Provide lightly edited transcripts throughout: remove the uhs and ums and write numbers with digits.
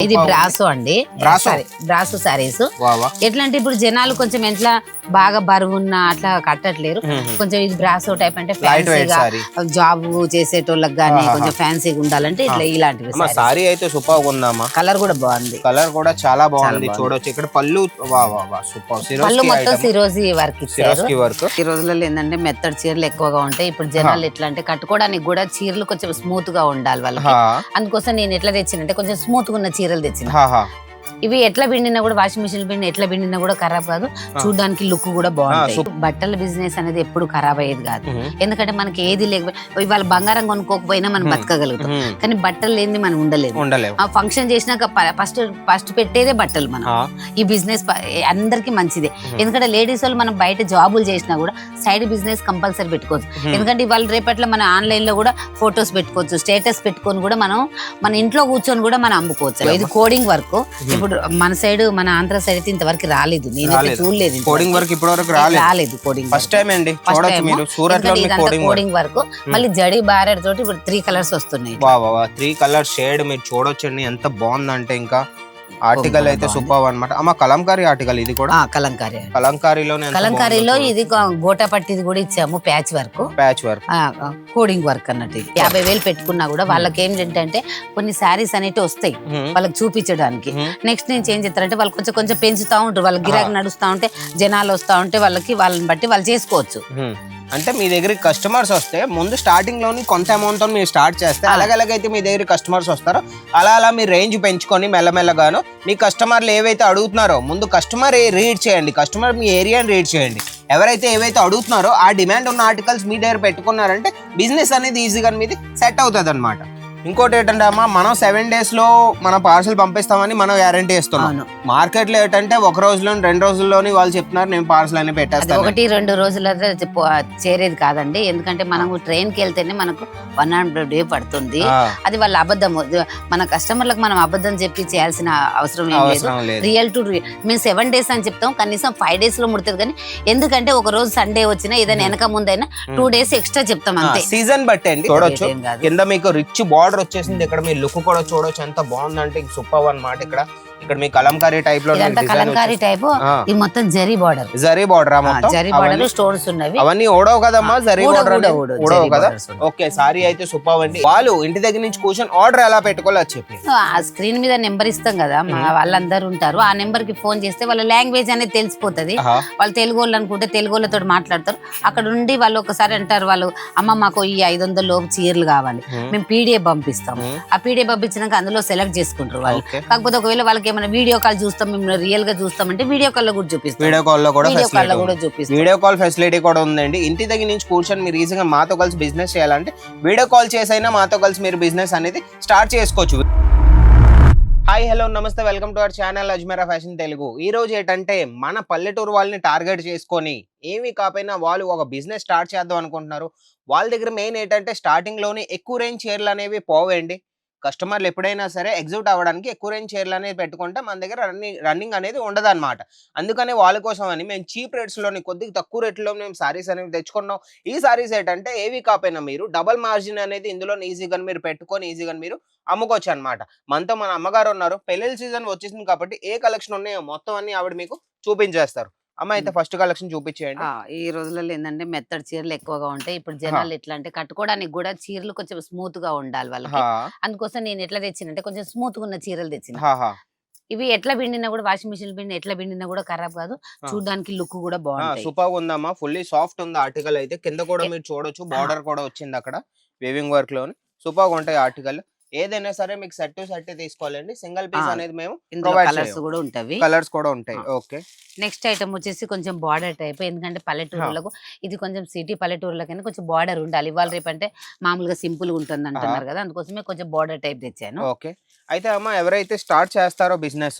ఇది బ్రాసో అండి, బ్రాసో సారీస్. ఎట్లా అంటే ఇప్పుడు జనాలు కొంచెం ఎట్లా బాగా బరువున్న అట్లా కట్టట్లేరు, కొంచెం ఇది బ్రాసో టైప్ అంటే ఫ్యాన్సీగా జాబ్ చేసేటోళ్ళకి గానీ కొంచెం ఫ్యాన్సీగా ఉండాలంటే ఇట్లా ఇలాంటివి. సారీ అయితే సూపర్ ఉందమ్మా, కలర్ కూడా బాగుంది, కలర్ కూడా చాలా బాగుంది. చూడొచ్చు ఇక్కడ పళ్ళు సూపర్, పళ్ళు మొత్తం సిరోజీ వర్క్ ఇచ్చారు. ఈ రోజులలో ఏంటంటే మెత్తడి చీరలు ఎక్కువగా ఉంటాయి. ఇప్పుడు జనాలు ఎట్లా అంటే కట్టుకోవడానికి కూడా చీరలు కొంచెం స్మూత్ గా ఉండాలి వాళ్ళకి. అందుకోసం నేను ఎట్లా తెచ్చినంటే కొంచెం స్మూత్ గా ఉన్న చీరలు తెచ్చిన. ఇవి ఎట్లా పిండినా కూడా వాషింగ్ మిషన్ పిండి ఎట్లా పిండినా కూడా ఖరాబ్ కాదు, చూడడానికి లుక్ కూడా బాగుంటాయి. బట్టల బిజినెస్ అనేది ఎప్పుడు ఖరాబ్ అయ్యేది కాదు, ఎందుకంటే మనకి ఏది లేకపోతే ఇవాళ బంగారం కొనుక్కోకపోయినా మనం బతకగలుగుతాం, కానీ బట్టలు లేని మనం ఉండలేము. ఆ ఫంక్షన్ చేసినాక ఫస్ట్ పెట్టేదే బట్టలు. మనం ఈ బిజినెస్ అందరికి మంచిదే, ఎందుకంటే లేడీస్ వాళ్ళు మనం బయట జాబులు చేసినా కూడా సైడ్ బిజినెస్ కంపల్సరీ పెట్టుకోవచ్చు. ఎందుకంటే ఇవాళ రేపట్లో మన ఆన్లైన్ లో కూడా ఫొటోస్ పెట్టుకోవచ్చు, స్టేటస్ పెట్టుకొని కూడా మనం మన ఇంట్లో కూర్చొని కూడా మనం అమ్ముకోవచ్చు. ఇది కోడింగ్ వర్క్. ఇప్పుడు మన సైడ్ మన ఆంధ్ర సైడ్ అయితే ఇంతవరకు రాలేదు, నేనైతే చూడలేదు కోడింగ్ వర్క్ ఇప్పటి వరకు రాలేదు. కోడింగ్ ఫస్ట్ టైం అండి, చూడొచ్చు మీరు సూరత్ లో కోడింగ్ వర్క్. మళ్ళీ జడి బారెడ్ తోటి ఇప్పుడు 3 కలర్స్ వస్తున్నాయి. 3 కలర్ షేడ్ మీరు చూడొచ్చండి, ఎంత బాగుందంటే. ఇంకా ఆర్టికల్ అయితే సూపర్ అన్నమాట. అమ్మ కలంకారీ ఆర్టికల్ ఇది కూడా, కలంకారీలో ఇది గోటా పట్టిది కూడా ఇచ్చాము, ప్యాచ్ వర్క్ కోడింగ్ వర్క్ అన్నట్టు. 50,000 పెట్టుకున్నా కూడా వాళ్ళకి ఏంటంటే కొన్ని శారీస్ అనేవి వస్తాయి వాళ్ళకి చూపించడానికి. నెక్స్ట్ నేను ఏం చేస్తారంటే వాళ్ళు కొంచెం కొంచెం పెంచుతా ఉంటారు, వాళ్ళకి గిరాకీ నడుస్తా ఉంటే జనాలు వస్తా ఉంటే వాళ్ళని బట్టి వాళ్ళు చేసుకోవచ్చు. అంటే మీ దగ్గరికి కస్టమర్స్ వస్తే ముందు స్టార్టింగ్ లోని కొంత అమౌంట్ తో మీరు స్టార్ట్ చేస్తే అలాగైతే మీ దగ్గర కస్టమర్స్ వస్తారో అలా మీ రేంజ్ పెంచుకొని మెల్లమెల్లగాను మీ కస్టమర్లు ఏవైతే అడుగుతున్నారో ముందు కస్టమర్ రీడ్ చేయండి, కస్టమర్ మీ ఏరియాని రీడ్ చేయండి. ఎవరైతే ఏవైతే అడుగుతున్నారో ఆ డిమాండ్ ఉన్న ఆర్టికల్స్ మీ దగ్గర పెట్టుకున్నారంటే బిజినెస్ అనేది ఈజీగా మీది సెట్ అవుతుంది అనమాట. ఇంకోటి ఏంటంటే అమ్మా, మనం 7 days లో మన పార్సల్ పంపిస్తామని మనం గ్యారంటీ ఇస్తున్నాం. మార్కెట్ లో ఏంటంటే 1 రోజులోని 2 రోజుల్లోని వాళ్ళు చెప్తున్నారు నేను పార్సల్ అని పెట్టేస్తాను. 1-2 రోజులతో చేరేది కాదండి, ఎందుకంటే మనము ట్రైన్ కి వెళ్తేనే మనకు 100 day పడుతుంది. అది వాళ్ళ అబద్ధం, మన కస్టమర్లకు మనం అబద్ధం చెప్పి చేయాల్సిన అవసరం ఏం లేదు. రియల్ టు రియల్ మేము 7 days అని చెప్తాం, కనీసం 5 days లో ముడుతుంది. కానీ ఎందుకంటే ఒక రోజు సండే వచ్చినా ఏదైనా వెనక ముందైనా 2 days ఎక్స్ట్రా చెప్తాం అంతే. సీజన్ బట్టి అండి. చూడొచ్చు కింద మీకు రిచ్ బార్డర్ వచ్చేసింది, ఇక్కడ మీ లుక్ కూడా చూడొచ్చు ఎంత బాగుందంటే సూపర్ అన్నమాట. ఇక్కడ మీ కలంకారీ టైప్ లో కలంకారీ టైప్ ఇది మొత్తం zari border zari border stones ఉన్నవి, అవన్నీ ఓడవు కదమ్మా, జరీ బార్డర్ ఓడవు కదా. ఓకే, సారీ అయితే సూపర్ అండి. వాళ్ళు ఇంటి దగ్గర నుంచి కూర్చొని ఆర్డర్ ఎలా పెట్టుకోవాలో చెప్పి ఆ స్క్రీన్ మీద నెంబర్ ఇస్తాం కదా, వాళ్ళందరూ ఉంటారు. ఆ నెంబర్ కి ఫోన్ చేస్తే వాళ్ళ లాంగ్వేజ్ అనేది తెలిసిపోతుంది. వాళ్ళు తెలుగు వాళ్ళు అనుకుంటే తెలుగు వాళ్ళతో మాట్లాడతారు. అక్కడ ఉండి వాళ్ళు ఒకసారి అంటారు, వాళ్ళు అమ్మ మాకు ఈ 500 లోపు చీరలు కావాలి, మేము పీడిఎఫ్ పంపిస్తాము. ఆ పీడిఎఫ్ పంపించినాక అందులో సెలెక్ట్ చేసుకుంటారు వాళ్ళు. కాకపోతే ఒకవేళ వాళ్ళకి ఏమైనా వీడియో కాల్ చూస్తాం, మేము రియల్ గా చూస్తామంటే వీడియో కాల్ లో కూడా చూపిస్తాం. వీడియో కాల్ ఫెసిలిటీ కూడా ఉందండి. ఇంటి దగ్గర నుంచి కూర్చొని మీరు ఈజీగా మాతో కలిసి బిజినెస్ చేయాలంటే వీడియో కాల్ చేసైనా మాతో కలిసి మీరు బిజినెస్ అనేది స్టార్ట్ చేసుకోవచ్చు. హాయ్ హలో నమస్తే, welcome to our channel Ajmeera fashion Telugu. ఈ రోజు ఏంటంటే మన పల్లెటూరు వాళ్ళని టార్గెట్ చేసుకొని ఏమీ కాకపోయినా వాళ్ళు ఒక బిజినెస్ స్టార్ట్ చేద్దాం అనుకుంటున్నారు. వాళ్ళ దగ్గర మెయిన్ ఏంటంటే స్టార్టింగ్ లోనే ఎక్కువ రేంజ్ చీరలు అనేవి పోవండి. కస్టమర్లు ఎప్పుడైనా సరే ఎగ్జిక్యూట్ అవ్వడానికి ఎక్కువ రేంజ్ చీరలు అనేది పెట్టుకుంటే మన దగ్గర రన్నింగ్ అనేది ఉండదు అనమాట. అందుకనే వాళ్ళ కోసం అని మేము చీప్ రేట్స్లోని కొద్దిగా తక్కువ రేట్లో మేము సారీస్ అనేవి తెచ్చుకున్నాం. ఈ సారీస్ ఏంటంటే ఏవి కాకపోయినా మీరు డబల్ మార్జిన్ అనేది ఇందులో ఈజీగా మీరు పెట్టుకొని ఈజీగా మీరు అమ్ముకోవచ్చు అనమాట. మనతో మన అమ్మగారు ఉన్నారు. పెళ్లి సీజన్ వచ్చేసింది కాబట్టి ఏ కలెక్షన్ ఉన్నాయో మొత్తం అన్ని ఆవిడ మీకు చూపించేస్తారు. అమ్మ అయితే ఫస్ట్ కలెక్షన్ చూపించేయండి. ఈ రోజులలో ఏంటంటే మెత్తడి చీరలు ఎక్కువగా ఉంటాయి. ఇప్పుడు జనాలు ఎట్లా అంటే కట్టుకోవడానికి కూడా చీరలు కొంచెం స్మూత్ గా ఉండాలి వాళ్ళకి. అందుకోసం నేను ఎట్లా తెచ్చినంటే కొంచెం స్మూత్ గా ఉన్న చీరలు తెచ్చిన. ఇవి ఎట్లా పిండినా కూడా వాషింగ్ మిషన్ పిండి ఎట్లా పిండినా కూడా ఖరాబ్ కాదు, చూడడానికి లుక్ కూడా బాగుంది. సూపర్ ఉందమ్మా, ఫుల్లీ సాఫ్ట్ ఉంది ఆర్టికల్ అయితే. కింద కూడా మీరు చూడొచ్చు బార్డర్ కూడా వచ్చింది అక్కడ వేవింగ్ వర్క్ లోని. సూపర్ ఉంటాయి ఆర్టికల్. ఏదైనా సరే మీకు సెట్ తీసుకోవాలండి. సింగిల్ పీస్ అనేది మేము కలర్స్ కూడా ఉంటాయి, కలర్స్ కూడా ఉంటాయి. ఓకే, నెక్స్ట్ ఐటమ్ వచ్చేసి కొంచెం బార్డర్ టైప్. ఎందుకంటే పల్లెటూరులకు ఇది కొంచెం సిటీ పల్లెటూరులకైనా కొంచెం బార్డర్ ఉండాలి. ఇవాళ రేపు అంటే మామూలుగా సింపుల్ గా ఉంటుంది అంటున్నారు కదా, అందుకోసమే కొంచెం బార్డర్ టైప్ తెచ్చాను. ఓకే, అయితే అమ్మ ఎవరైతే స్టార్ట్ చేస్తారో బిజినెస్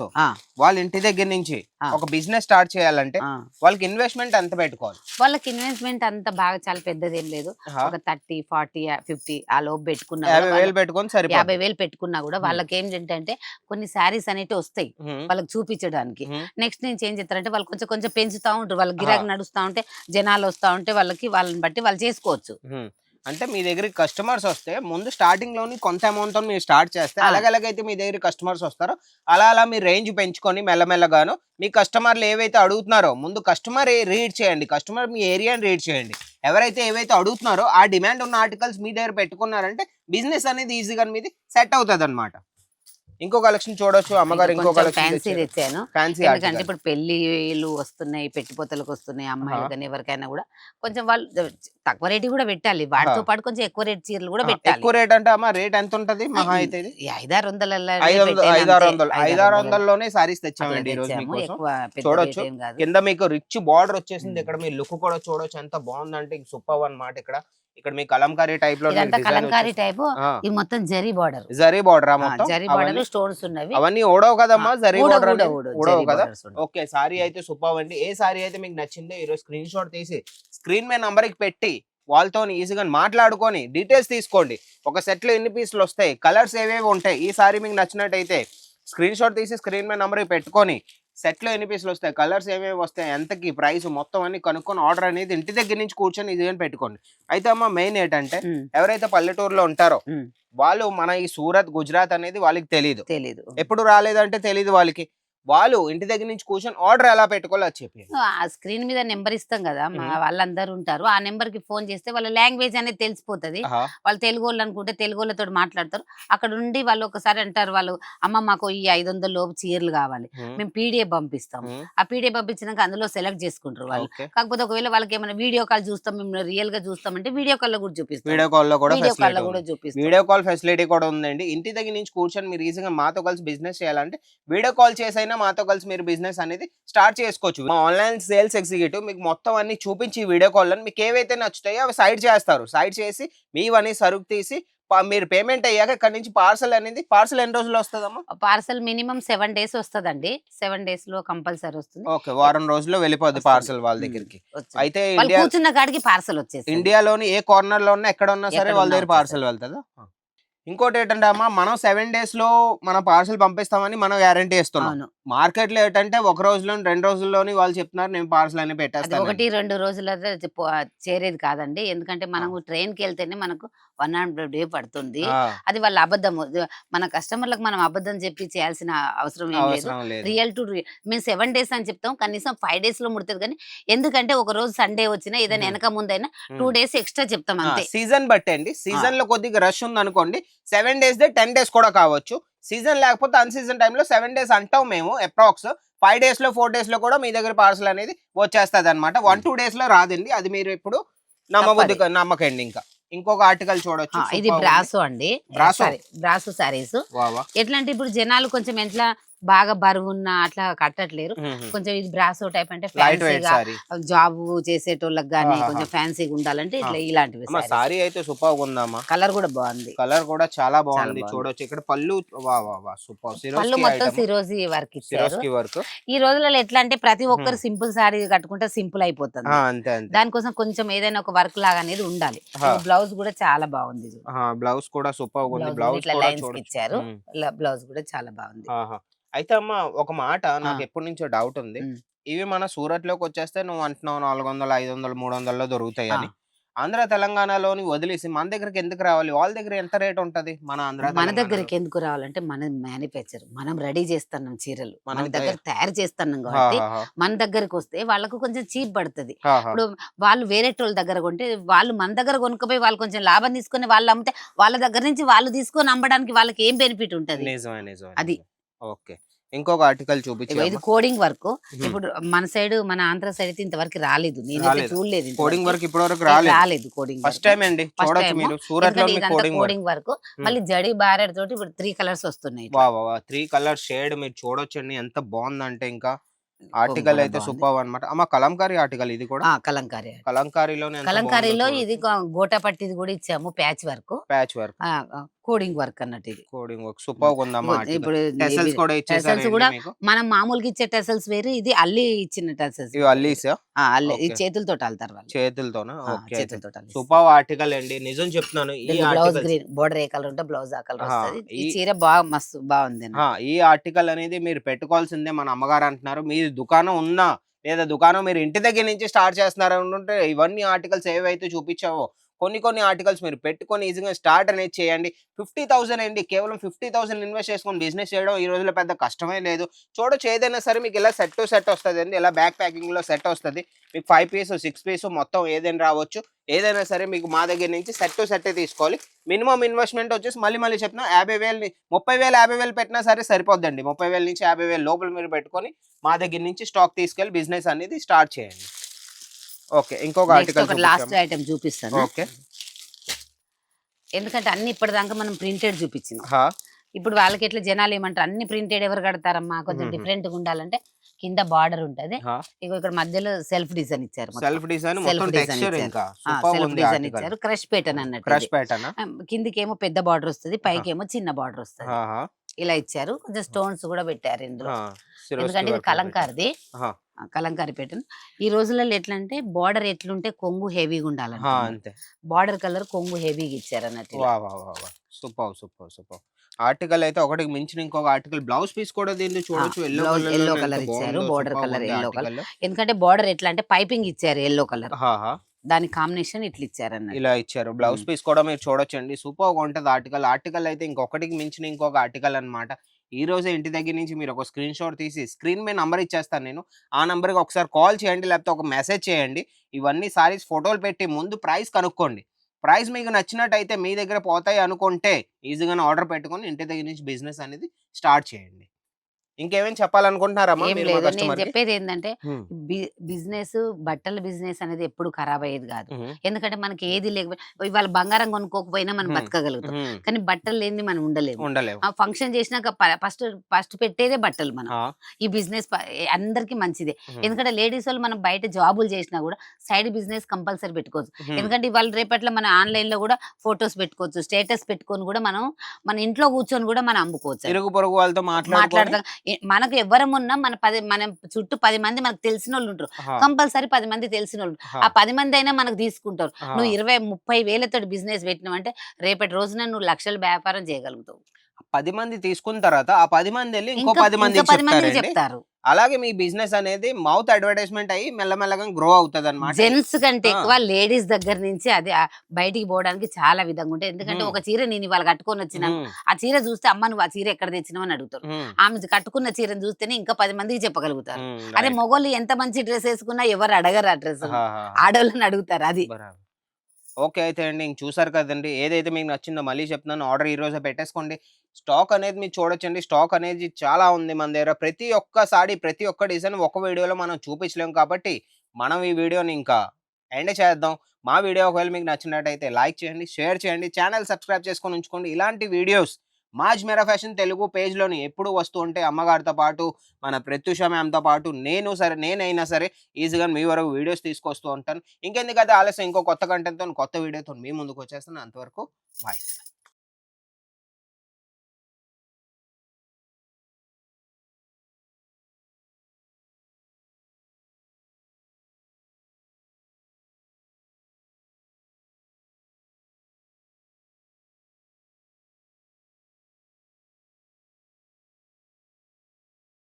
వాళ్ళ ఇంటి దగ్గర నుంచి ఒక బిజినెస్ స్టార్ట్ చేయాలంటే వాళ్ళకి ఇన్వెస్ట్మెంట్ ఎంత పెట్టుకోవాలి? వాళ్ళకి ఇన్వెస్ట్మెంట్ అంత బాగా చాలా పెద్దది ఏం లేదు, ఒక 30, 40, 50 ఆ లోపు పెట్టుకున్నా 50,000 పెట్టుకొని 50,000 పెట్టుకున్నా కూడా వాళ్ళకి ఏంటంటే కొన్ని శారీస్ అనేవి వస్తాయి వాళ్ళకి చూపించడానికి. నెక్స్ట్ నేను ఏం చేస్తారంటే వాళ్ళు కొంచెం కొంచెం పెంచుతా ఉంటారు, వాళ్ళకి గిరాకీ నడుస్తా ఉంటే జనాలు వస్తా ఉంటే వాళ్ళని బట్టి వాళ్ళు చేసుకోవచ్చు. అంటే మీ దగ్గరికి కస్టమర్స్ వస్తే ముందు స్టార్టింగ్ లోని కొంత అమౌంట్ తో మీరు స్టార్ట్ చేస్తే అలాగైతే మీ దగ్గర కస్టమర్స్ వస్తారో అలా మీరు రేంజ్ పెంచుకొని మెల్లమెల్లగాను మీ కస్టమర్లు ఏవైతే అడుగుతున్నారో ముందు కస్టమర్ రీడ్ చేయండి, కస్టమర్ మీ ఏరియాని రీడ్ చేయండి. ఎవరైతే ఏవైతే అడుగుతున్నారో ఆ డిమాండ్ ఉన్న ఆర్టికల్స్ మీ దగ్గర పెట్టుకున్నారంటే బిజినెస్ అనేది ఈజీగా మీది సెట్ అవుతుంది అనమాట. ఇంకో కలెక్షన్ చూడొచ్చు అమ్మగారు, ఇంకో ఫ్యాన్సీ తెచ్చాను. ఫ్యాన్సీ ఎందుకంటే ఇప్పుడు పెళ్లిళ్ళు వస్తున్నాయి, పెట్టుపోతలకు వస్తున్నాయి, అమ్మాయిలు కానీ ఎవరికైనా కూడా కొంచెం వాళ్ళు తక్కువ రేట్ కూడా పెట్టాలి, వాటితో పాటు కొంచెం ఎక్కువ రేట్ చీరలు కూడా పెట్టాలి. ఎక్కువ రేట్ అంటే అమ్మ రేట్ ఎంత ఉంటది? మహా అయితే 500-600 సారీస్ తెచ్చామండి ఈ రోజు మీకోసం. చూడొచ్చు కింద మీకు రిచ్ బార్డర్ వచ్చేసింది. ఇక్కడ మీ లుక్ కూడా చూడొచ్చు ఎంత బాగుందంటే సూపర్ అన్నమాట. ఇక్కడ మీ కలంకారీ టైప్ లో కలంకారీ టైప్ ఇది మొత్తం zari border, zari border zari border stones ఉన్నవి. అవన్నీ ఓడవు కదమ్మా, జరీ బార్డర్ ఓడవు కదా. ఓకే, సారీ అయితే సూపర్ అండి. ఏ సారీ అయితే మీకు నచ్చిందో ఈరోజు స్క్రీన్ షాట్ తీసి స్క్రీన్ మీద నంబర్ కి పెట్టి వాళ్ళతో ఈజీగా మాట్లాడుకొని డీటెయిల్స్ తీసుకోండి. ఒక సెట్ లో ఎన్ని పీసులు వస్తాయి, కలర్స్ ఏవేవి ఉంటాయి, ఈ సారీ మీకు నచ్చినట్టయితే స్క్రీన్ షాట్ తీసి స్క్రీన్ మీద నంబర్ కి పెట్టుకొని సెట్ లో ఎన్ని పీసులు వస్తాయి, కలర్స్ ఏమేమి వస్తాయి, ఎంతకి ప్రైస్ మొత్తం అన్ని కనుక్కొని ఆర్డర్ అనేది ఇంటి దగ్గర నుంచి కూర్చొని ఇది పెట్టుకోండి. అయితే అమ్మ మెయిన్ ఏంటంటే ఎవరైతే పల్లెటూరులో ఉంటారో వాళ్ళు మన ఈ సూరత్ గుజరాత్ అనేది వాళ్ళకి తెలీదు, ఎప్పుడు రాలేదంటే తెలీదు వాళ్ళకి. వాళ్ళు ఇంటి దగ్గర నుంచి కూర్చొని ఆర్డర్ ఎలా పెట్టుకోవాలో అది చెప్పి ఆ స్క్రీన్ మీద నెంబర్ ఇస్తాం కదా, వాళ్ళందరూ ఉంటారు. ఆ నెంబర్ కి ఫోన్ చేస్తే వాళ్ళ లాంగ్వేజ్ అనేది తెలిసిపోతుంది. వాళ్ళు తెలుగు వాళ్ళు అనుకుంటే తెలుగు వాళ్ళతో మాట్లాడతారు. అక్కడ ఉండి వాళ్ళు ఒకసారి అంటారు, వాళ్ళు అమ్మ మాకు ఈ 500 లోపు చీరలు కావాలి, మేము పీడిఎఫ్ పంపిస్తాము. ఆ పీడిఎఫ్ పంపించినాక అందులో సెలెక్ట్ చేసుకుంటారు వాళ్ళు. కాకపోతే ఒకవేళ వాళ్ళకి ఏమైనా వీడియో కాల్ చూస్తాం, మేము రియల్ గా చూస్తామంటే వీడియో కాల్ లో కూడా చూపిస్తాం. వీడియో కాల్ కూడా చూపిస్తాం. వీడియో కాల్ ఫెసిలిటీ కూడా ఉందండి. ఇంటి దగ్గర నుంచి కూర్చొని మీరు ఈజీగా మాతో కలిసి బిజినెస్ చేయాలంటే వీడియో కాల్ చేసైనా మాతో కలిసి మీరు బిజినెస్ అనేది స్టార్ట్ చేసుకోవచ్చు. మా ఆన్లైన్ సేల్స్ ఎగ్జిక్యూటివ్ మీకు మొత్తం అన్ని చూపించి వీడియో కాల్ మీకు ఏవైతే నచ్చుతాయో అవి సైడ్ చేస్తారు. సైడ్ చేసి మీవన్నీ సరుకు తీసి మీరు పేమెంట్ అయ్యాక ఇక్కడ నుంచి పార్సల్ అనేది, పార్సల్ ఎన్ని రోజుల్లో వస్తుందమ్మా? పార్సల్ మినిమం 7 days వస్తుందండి. 7 days లో కంపల్సరీ వస్తుంది. ఓకే, వారం రోజుల్లో వెళ్ళిపోద్ది పార్సల్ వాళ్ళ దగ్గరికి. అయితే కూర్చున్న కాడికి పార్సల్ వచ్చేసి ఇండియాలోని ఏ కార్నర్ లో ఉన్నా ఎక్కడ ఉన్నా సరే వాళ్ళ దగ్గర పార్సల్ వెళ్తుందా? ఇంకోటి ఏంటంటే అమ్మా, మనం 7 days లో మనం పార్సల్ పంపిస్తామని మనం గ్యారంటీ ఇస్తున్నాం. మార్కెట్ లో ఏంటంటే ఒక రోజులో 2 రోజుల్లోని వాళ్ళు చెప్తున్నారు నేను పార్సల్ అని పెట్టేస్తాను. 1-2 రోజులలో చేరేది కాదండి. ఎందుకంటే మనము ట్రైన్ కి వెళ్తేనే మనకు 100 day పడుతుంది. అది వాళ్ళ అబద్ధము. మన కస్టమర్లకు మనం అబద్ధం చెప్పి చేయాల్సిన అవసరం ఏం లేదు. రియల్ టు రియల్ మేము 7 days అని చెప్తాం, కనీసం 5 days లో ముడుతుంది. కానీ ఎందుకంటే ఒక రోజు సండే వచ్చినా ఏదైనా వెనక ముందైనా 2 days ఎక్స్ట్రా చెప్తాం అంతే. సీజన్ బట్టి అండి. సీజన్ లో కొద్దిగా రష్ ఉంది అనుకోండి 7 days 10 days కూడా కావచ్చు. సీజన్ లేకపోతే అన్ సీజన్ టైంలో 7 days అంటాం మేము. అప్రాక్స్ 5 days లో 4 days లో కూడా మీ దగ్గర పార్సల్ అనేది వచ్చేస్తుంది అనమాట. 1-2 days లో రాదండి. అది మీరు ఇప్పుడు నమ్మకండి. ఇంకొక ఆర్టికల్ చూడొచ్చు. ఇది బ్రాసో అండి, బ్రాసో సారీస్. ఎట్లా అంటే ఇప్పుడు జనాలు కొంచెం ఎట్లా బాగా బరువున్న అట్లా కట్టట్లేరు. కొంచెం ఇది బ్రాసో టైప్ అంటే ఫ్యాన్సీగా జాబ్ చేసేటోళ్ళకి గానీ కొంచెం ఫ్యాన్సీగా ఉండాలంటే ఇట్లా ఇలాంటివి. సారీ అయితే సూపర్ ఉందమ్మా. కలర్ కూడా బాగుంది, కలర్ కూడా చాలా బాగుంది. చూడొచ్చు ఇక్కడ పళ్ళు పళ్ళు మొత్తం సిరోజీ వర్క్ ఇచ్చారు. ఈ రోజులలో ఎట్లా అంటే ప్రతి ఒక్కరు సింపుల్ సారీ కట్టుకుంటే సింపుల్ అయిపోతుంది. దానికోసం కొంచెం ఏదైనా ఒక వర్క్ లాగా అనేది ఉండాలి. బ్లౌజ్ కూడా చాలా బాగుంది. బ్లౌజ్ కూడా సూపర్ ఉంది. బ్లౌజ్ ఇట్లా లైన్స్ ఇచ్చారు. బ్లౌజ్ కూడా చాలా బాగుంది. అయితే అమ్మ ఒక మాట నాకు ఎప్పటి నుంచో డౌట్ ఉంది. ఇవి మన సూరత్ లోకి వచ్చేస్తే నువ్వు అంటున్నావు 400, 500, 300 దొరుకుతాయి అని. ఆంధ్ర తెలంగాణలోని వదిలేసి మన దగ్గరికి ఎందుకు రావాలి? వాళ్ళ దగ్గర ఎంత రేట్ ఉంటది? మన దగ్గరికి ఎందుకు రావాలంటే మన మ్యానుఫ్యాక్చర్ మనం రెడీ చేస్తున్నాం, చీరలు మన దగ్గర తయారు చేస్తున్నాం కాబట్టి మన దగ్గరకు వస్తే వాళ్ళకు కొంచెం చీప్ పడుతుంది. ఇప్పుడు వాళ్ళు వేరే వాళ్ళ దగ్గర కొంటే వాళ్ళు మన దగ్గర కొనుక్కపోయి వాళ్ళు కొంచెం లాభం తీసుకొని వాళ్ళు అమ్మితే వాళ్ళ దగ్గర నుంచి వాళ్ళు తీసుకొని అమ్మడానికి వాళ్ళకి ఏం బెనిఫిట్ ఉంటది? అది. ఓకే, ఇంకొక ఆర్టికల్ చూపించు. ఇది కోడింగ్ వర్క్. ఇప్పుడు మన సైడ్, మన ఆంధ్ర సైడ్ అయితే ఇంతవరకు రాలేదు, నేనైతే చూడలేదు. కోడింగ్ వర్క్ ఇప్పటివరకు రాలేదు. కోడింగ్ ఫస్ట్ టైం అండి. చూడొచ్చు మీరు సూరత్ లో కోడింగ్ వర్క్. మళ్ళీ జడి బారెడ్ తోటి ఇప్పుడు 3 కలర్స్ వస్తున్నాయి. 3 కలర్ షేడ్ మీరు చూడొచ్చండి ఎంత బాగుందంటే. ఇంకా ఆర్టికల్ అయితే సూపర్ అన్నమాట. అమ్మ కలంకారీ ఆర్టికల్ ఇది కూడా. కలంకారీలో ఇది గోటాపట్టిది కూడా ఇచ్చాము. ప్యాచ్ వర్క్ కోడింగ్ వర్క్ అన్నట్టు. ఇది కోడింగ్ వర్క్ సూపర్ ఉందమ్మా. ఇప్పుడు టెసల్స్ కూడా మనం మామూలుగా ఇచ్చే టెసల్స్ వేరు, ఇది అల్లి ఇచ్చిన టెసల్స్. చేతులతో అల్తారు వాళ్ళు. చేతులతోనా? సూపర్ ఆర్టికల్ అండి, నిజం చెప్తున్నాను. ఈ బ్లౌజ్ గ్రీన్ బోర్డర్ ఏ కలర్ ఉంటే బ్లౌజ్ ఆ కలర్ వస్తుంది. ఈ చీర బాగా మస్తు బాగుంది. ఈ ఆర్టికల్ అనేది మీరు పెట్టుకోవాల్సిందే. మన అమ్మగారు అంటున్నారు మీరు దుకాణం ఉన్నా లేదా దుకాణం మీరు ఇంటి దగ్గర నుంచి స్టార్ట్ చేస్తున్నారు అంటే ఇవన్నీ ఆర్టికల్స్ ఏవైతే చూపించావో కొన్ని ఆర్టికల్స్ మీరు పెట్టుకొని ఈజీగా స్టార్ట్ అనేది చేయండి. 50,000 అండి, కేవలం 50,000 ఇన్వెస్ట్ చేసుకొని బిజినెస్ చేయడం ఈ రోజుల్లో పెద్ద కష్టమే లేదు. చూడొచ్చు, ఏదైనా సరే మీకు ఇలా సెట్ టు సెట్ వస్తదండి. ఇలా బ్యాక్ ప్యాకింగ్‌లో సెట్ వస్తది. మీకు 5 పీస్, 6 పీస్ మొత్తం ఏదైనా రావచ్చు. ఏదైనా సరే మీకు మా దగ్గర నుంచి సెట్ టు సెట్టే తీసుకోవాలి. మినిమమ్ ఇన్వెస్ట్‌మెంట్ వచ్చేసి మళ్ళీ చెప్తున్నా 50,000 30,000 50,000 పెట్టినా సరే సరిపోద్దండి. 30,000 నుంచి 50,000 లోపల మీరు పెట్టుకొని మా దగ్గర నుంచి స్టాక్ తీసుకెళ్ళి బిజినెస్ అనేది స్టార్ట్ చేయండి. ఓకే, ఇంకొక ఆర్టికల్ లాస్ట్ ఐటమ్ చూపిస్తాను. ఓకే, ఎందుకంటే అన్ని ఇప్పటిదాకా మనం ప్రింటెడ్ చూపించినాం. ఇప్పుడు వాళ్ళకి ఎట్లా జనాలు ఏమంటారు, అన్ని ప్రింటెడ్ ఎవరు కడతారమ్మా, కొంచెం డిఫరెంట్ గా ఉండాలంటే కింద బార్డర్ ఉంటది. ఇగో ఇక్కడ మధ్యలో సెల్ఫ్ డిజైన్ ఇచ్చారు. సెల్ఫ్ డిజైన్ ఇచ్చారు. క్రష్ ప్యాటర్న్ అన్నట్టు. కిందికేమో పెద్ద బార్డర్ వస్తుంది, పైకేమో చిన్న బార్డర్ వస్తుంది. ఇలా ఇచ్చారు. కొంచెం స్టోన్స్ కూడా పెట్టారు ఇందులో. ఎందుకంటే ఇది కలంకారిది, కలంకారీ ప్యాటర్న్. ఈ రోజులలో ఎట్లా అంటే బార్డర్ ఎట్లుంటే కొంగు హెవీగా ఉండాలంటే బార్డర్ కలర్ కొంగు హెవీగా ఇచ్చారు అన్నట్టు. సూపర్ సూపర్ సూపర్ ఆర్టికల్ అయితే ఒకటికి మించిన ఇంకొక ఆర్టికల్. బ్లౌజ్ పీస్ కూడా దీన్ని చూడొచ్చు, ఎల్లో కలర్ ఇచ్చారు. Border colour yellow colour. ఎందుకంటే బార్డర్ ఎట్లా అంటే పైపింగ్ ఇచ్చారు ఎల్లో కలర్, దాని కాంబినేషన్ ఇట్లా ఇచ్చారు అన్నట్టు. ఇలా ఇచ్చారు. బ్లౌజ్ పీస్ కూడా మీరు చూడొచ్చండి, సూపర్ గా ఉంటది ఆర్టికల్. ఆర్టికల్ అయితే ఇంకొకటికి మించిన ఇంకొక ఆర్టికల్ అన్నమాట. ఈ రోజే ఇంటి దగ్గర నుంచి మీరు ఒక స్క్రీన్ షాట్ తీసి స్క్రీన్ మీద నంబర్ ఇచ్చేస్తాను నేను, ఆ నంబర్కి ఒకసారి కాల్ చేయండి, లేకపోతే ఒక మెసేజ్ చేయండి. ఇవన్నీ సారీస్ ఫోటోలు పెట్టి ముందు ప్రైస్ కనుక్కోండి. ప్రైస్ మీకు నచ్చినట్టయితే మీ దగ్గర పోతాయి అనుకుంటే ఈజీగానే ఆర్డర్ పెట్టుకొని ఇంటి దగ్గర నుంచి బిజినెస్ అనేది స్టార్ట్ చేయండి. ఇంకేమేం చెప్పాలనుకుంటున్నారమ్మా? నేను చెప్పేది ఏంటంటే బిజినెస్, బట్టల బిజినెస్ అనేది ఎప్పుడు ఖరాబ్ అయ్యేది కాదు. ఎందుకంటే మనకి ఏది లేకపోతే ఇవాళ బంగారం కొనుక్కోకపోయినా మనం బతకగలుగుతాం, కానీ బట్టలు లేని మనం ఉండలేము. ఆ ఫంక్షన్ చేసినాక ఫస్ట్ పెట్టేదే బట్టలు. మనం ఈ బిజినెస్ అందరికి మంచిదే. ఎందుకంటే లేడీస్ వాళ్ళు మనం బయట జాబులు చేసినా కూడా సైడ్ బిజినెస్ కంపల్సరీ పెట్టుకోవచ్చు. ఎందుకంటే ఇవాళ రేపట్లో మనం ఆన్లైన్ లో కూడా ఫొటోస్ పెట్టుకోవచ్చు, స్టేటస్ పెట్టుకొని కూడా మనం మన ఇంట్లో కూర్చొని కూడా మనం అమ్ముకోవచ్చు. ఇరుగు పొరుగు వాళ్ళతో మాట్లాడతాం. మనకు ఎవరమున్నా మన చుట్టూ 10 మంది మనకు తెలిసిన వాళ్ళు ఉంటారు. కంపల్సరీ 10 మంది తెలిసిన వాళ్ళు, ఆ 10 మంది అయినా మనకు తీసుకుంటారు. నువ్వు 20-30 వేలతో బిజినెస్ పెట్టినావు అంటే రేపటి రోజున నువ్వు లక్షల వ్యాపారం చేయగలుగుతావు. 10 మంది తీసుకున్న తర్వాత ఆ 10 మంది వెళ్ళి ఇంకో 10 మంది చెప్తారు. అలాగే మీ బిజినెస్ అనేది మౌత్ అడ్వర్టైజ్మెంట్ అయ్యి మెల్లమెల్లగా గ్రో అవుతుంది అన్నమాట. జెంట్స్ కంటే ఎక్కువ లేడీస్ దగ్గర నుంచి అది బయటికి పోవడానికి చాలా విధంగా ఉంటాయి. ఎందుకంటే ఒక చీర నేను ఇవాళ కట్టుకొని వచ్చినా, ఆ చీర చూస్తే అమ్మ నువ్వు ఆ చీర ఎక్కడ తెచ్చినావు అని అడుగుతారు. ఆమె కట్టుకున్న చీరను చూస్తేనే ఇంకా 10 మందికి చెప్పగలుగుతారు. అదే మొగోళ్ళు ఎంత మంచి డ్రెస్ వేసుకున్నా ఎవరు అడగరు, ఆ డ్రెస్ ఆడవాళ్ళని అడుగుతారు. అది ఓకే అయితే అండి, ఇంక చూసారు కదండి, ఏదైతే మీకు నచ్చిందో మళ్ళీ చెప్తున్నాను, ఆర్డర్ ఈ రోజే పెట్టేసుకోండి. స్టాక్ అనేది మీరు చూడొచ్చండి, స్టాక్ అనేది చాలా ఉంది మన దగ్గర. ప్రతి ఒక్క సారీ, ప్రతి ఒక్క డిజైన్ ఒక వీడియోలో మనం చూపించలేము కాబట్టి మనం ఈ వీడియోని ఇంకా ఎండ్ చేద్దాం. మా వీడియో ఒకవేళ మీకు నచ్చినట్టయితే లైక్ చేయండి, షేర్ చేయండి, ఛానల్ సబ్స్క్రైబ్ చేసుకొని ఉంచుకోండి. ఇలాంటి వీడియోస్ మా అజ్మీరా ఫ్యాషన్ తెలుగు పేజ్లోని ఎప్పుడు వస్తూ ఉంటే అమ్మగారితో పాటు మన ప్రత్యూష మ్యామ్తో పాటు నేనైనా సరే ఈజీగా మీ వరకు వీడియోస్ తీసుకొస్తూ ఉంటాను. ఇంకెందుకైతే ఆలస్యం, ఇంకో కొత్త కంటెంట్తో కొత్త వీడియోతో మీ ముందుకు వచ్చేస్తాను. అంతవరకు బాయ్.